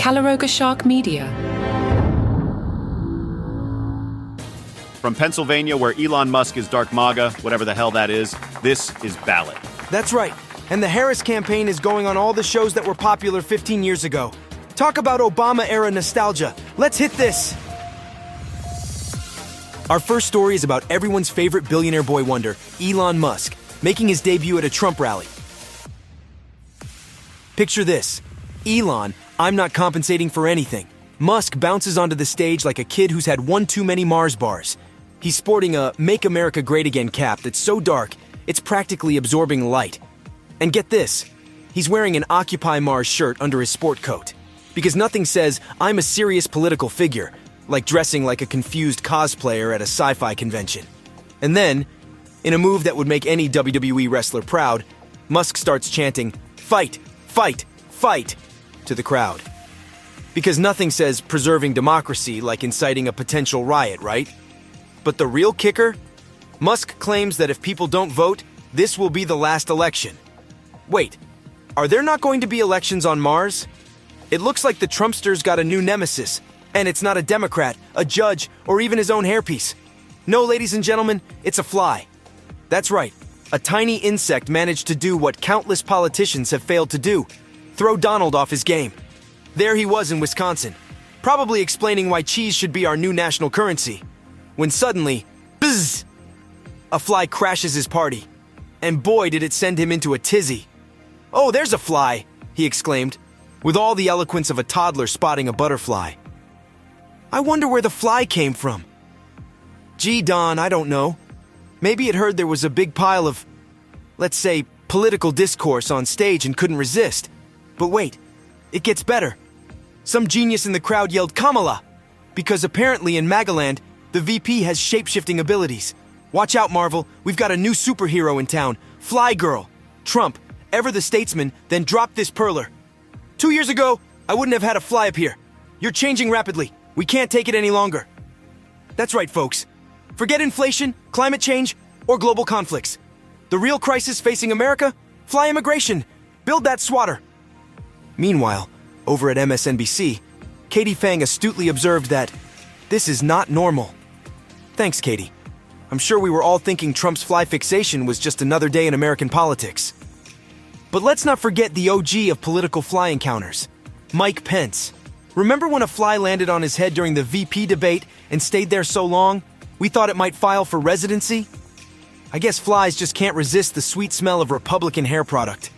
SternnMedia. From Pennsylvania, where Elon Musk is dark MAGA, whatever the hell that is, this is Ballot. That's right. And the Harris campaign is going on all the shows that were popular 15 years ago. Talk about Obama-era nostalgia. Let's hit this. Our first story is about everyone's favorite billionaire boy wonder, Elon Musk, making his debut at a Trump rally. Picture this. Elon, I'm not compensating for anything. Musk bounces onto the stage like a kid who's had one too many Mars bars. He's sporting a Make America Great Again cap that's so dark, it's practically absorbing light. And get this, he's wearing an Occupy Mars shirt under his sport coat. Because nothing says, I'm a serious political figure, like dressing like a confused cosplayer at a sci-fi convention. And then, in a move that would make any WWE wrestler proud, Musk starts chanting, "Fight, fight, fight," to the crowd. Because nothing says preserving democracy like inciting a potential riot, right? But the real kicker? Musk claims that if people don't vote, this will be the last election. Wait, are there not going to be elections on Mars? It looks like the Trumpsters got a new nemesis, and it's not a Democrat, a judge, or even his own hairpiece. No, ladies and gentlemen, it's a fly. That's right, a tiny insect managed to do what countless politicians have failed to do: throw Donald off his game. There he was in Wisconsin, probably explaining why cheese should be our new national currency, when suddenly, buzz! A fly crashes his party. And boy, did it send him into a tizzy. "Oh, there's a fly," he exclaimed, with all the eloquence of a toddler spotting a butterfly. I wonder where the fly came from. Gee, Don, I don't know. Maybe it heard there was a big pile of, let's say, political discourse on stage and couldn't resist. But wait, it gets better. Some genius in the crowd yelled Kamala, because apparently in MAGA land, the VP has shape-shifting abilities. Watch out, Marvel, we've got a new superhero in town, Fly Girl. Trump, ever the statesman, then dropped this perler. 2 years ago, I wouldn't have had a fly appear. You're changing rapidly. We can't take it any longer. That's right, folks. Forget inflation, climate change, or global conflicts. The real crisis facing America? Fly immigration. Build that swatter. Meanwhile, over at MSNBC, Katie Fang astutely observed that this is not normal. Thanks, Katie. I'm sure we were all thinking Trump's fly fixation was just another day in American politics. But let's not forget the OG of political fly encounters, Mike Pence. Remember when a fly landed on his head during the VP debate and stayed there so long, we thought it might file for residency? I guess flies just can't resist the sweet smell of Republican hair product.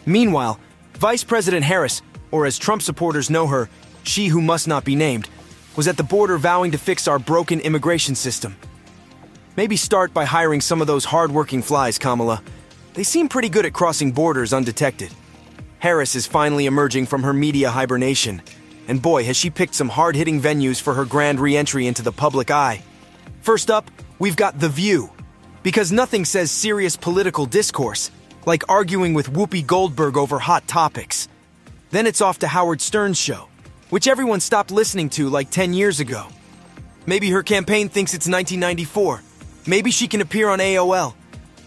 Meanwhile, Vice President Harris, or as Trump supporters know her, she who must not be named, was at the border vowing to fix our broken immigration system. Maybe start by hiring some of those hard-working flies, Kamala. They seem pretty good at crossing borders undetected. Harris is finally emerging from her media hibernation, and boy, has she picked some hard-hitting venues for her grand re-entry into the public eye. First up, we've got The View, because nothing says serious political discourse, like arguing with Whoopi Goldberg over hot topics. Then it's off to Howard Stern's show, which everyone stopped listening to like 10 years ago. Maybe her campaign thinks it's 1994. Maybe she can appear on AOL.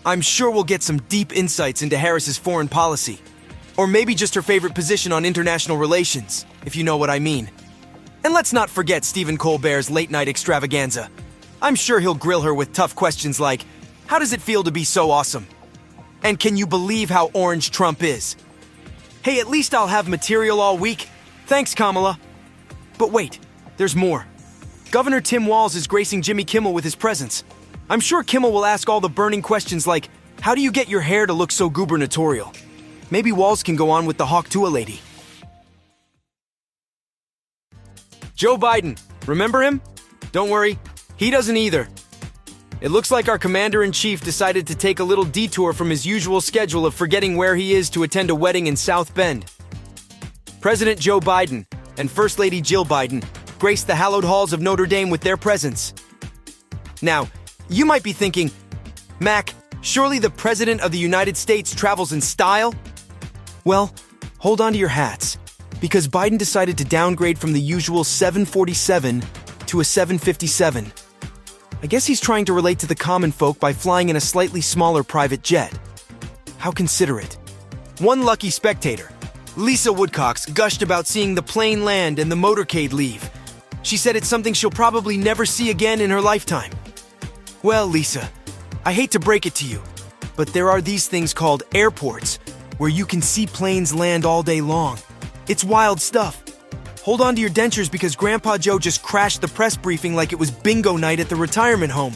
I'm sure we'll get some deep insights into Harris's foreign policy. Or maybe just her favorite position on international relations, if you know what I mean. And let's not forget Stephen Colbert's late-night extravaganza. I'm sure he'll grill her with tough questions like, how does it feel to be so awesome? And can you believe how orange Trump is? Hey, at least I'll have material all week. Thanks, Kamala. But wait, there's more. Governor Tim Walz is gracing Jimmy Kimmel with his presence. I'm sure Kimmel will ask all the burning questions like, how do you get your hair to look so gubernatorial? Maybe Walz can go on with the Hawk Tuah lady. Joe Biden, remember him? Don't worry, he doesn't either. It looks like our commander-in-chief decided to take a little detour from his usual schedule of forgetting where he is to attend a wedding in South Bend. President Joe Biden and First Lady Jill Biden graced the hallowed halls of Notre Dame with their presence. Now, you might be thinking, Mac, surely the President of the United States travels in style? Well, hold on to your hats, because Biden decided to downgrade from the usual 747 to a 757. I guess he's trying to relate to the common folk by flying in a slightly smaller private jet. How considerate. One lucky spectator. Lisa Woodcox gushed about seeing the plane land and the motorcade leave. She said it's something she'll probably never see again in her lifetime. Well, Lisa, I hate to break it to you, but there are these things called airports, where you can see planes land all day long. It's wild stuff. Hold on to your dentures because Grandpa Joe just crashed the press briefing like it was bingo night at the retirement home.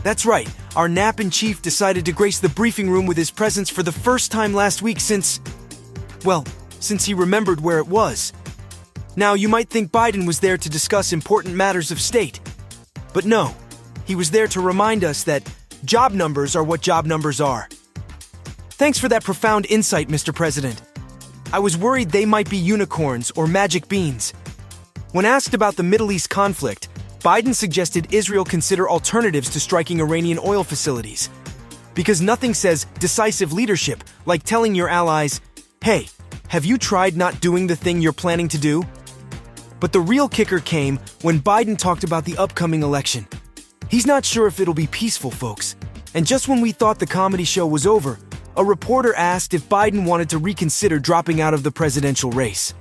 That's right, our nap-in-chief decided to grace the briefing room with his presence for the first time last week since he remembered where it was. Now, you might think Biden was there to discuss important matters of state. But no, he was there to remind us that job numbers are what job numbers are. Thanks for that profound insight, Mr. President. I was worried they might be unicorns or magic beans. When asked about the Middle East conflict, Biden suggested Israel consider alternatives to striking Iranian oil facilities. Because nothing says decisive leadership like telling your allies, hey, have you tried not doing the thing you're planning to do? But the real kicker came when Biden talked about the upcoming election. He's not sure if it'll be peaceful, folks. And just when we thought the comedy show was over, a reporter asked if Biden wanted to reconsider dropping out of the presidential race.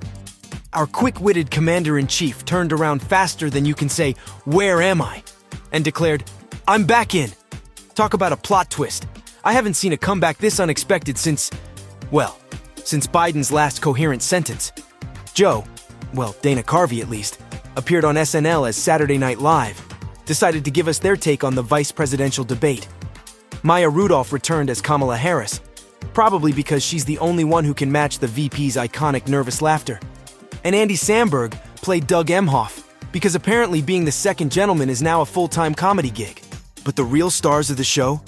Our quick-witted commander-in-chief turned around faster than you can say, "Where am I?" and declared, "I'm back in." Talk about a plot twist. I haven't seen a comeback this unexpected since Biden's last coherent sentence. Joe, Dana Carvey at least, appeared on SNL as Saturday Night Live, decided to give us their take on the vice presidential debate. Maya Rudolph returned as Kamala Harris, probably because she's the only one who can match the VP's iconic nervous laughter. And Andy Samberg played Doug Emhoff, because apparently being the second gentleman is now a full-time comedy gig. But the real stars of the show?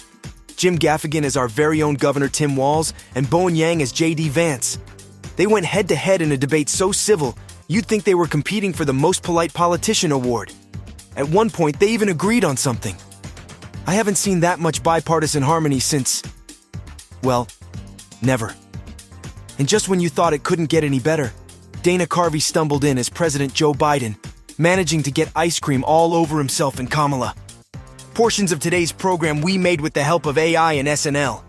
Jim Gaffigan as our very own Governor Tim Walz, and Bowen Yang as J.D. Vance. They went head-to-head in a debate so civil, you'd think they were competing for the Most Polite Politician award. At one point, they even agreed on something. I haven't seen that much bipartisan harmony since, never. And just when you thought it couldn't get any better, Dana Carvey stumbled in as President Joe Biden, managing to get ice cream all over himself and Kamala. Portions of today's program we made with the help of AI and SNL.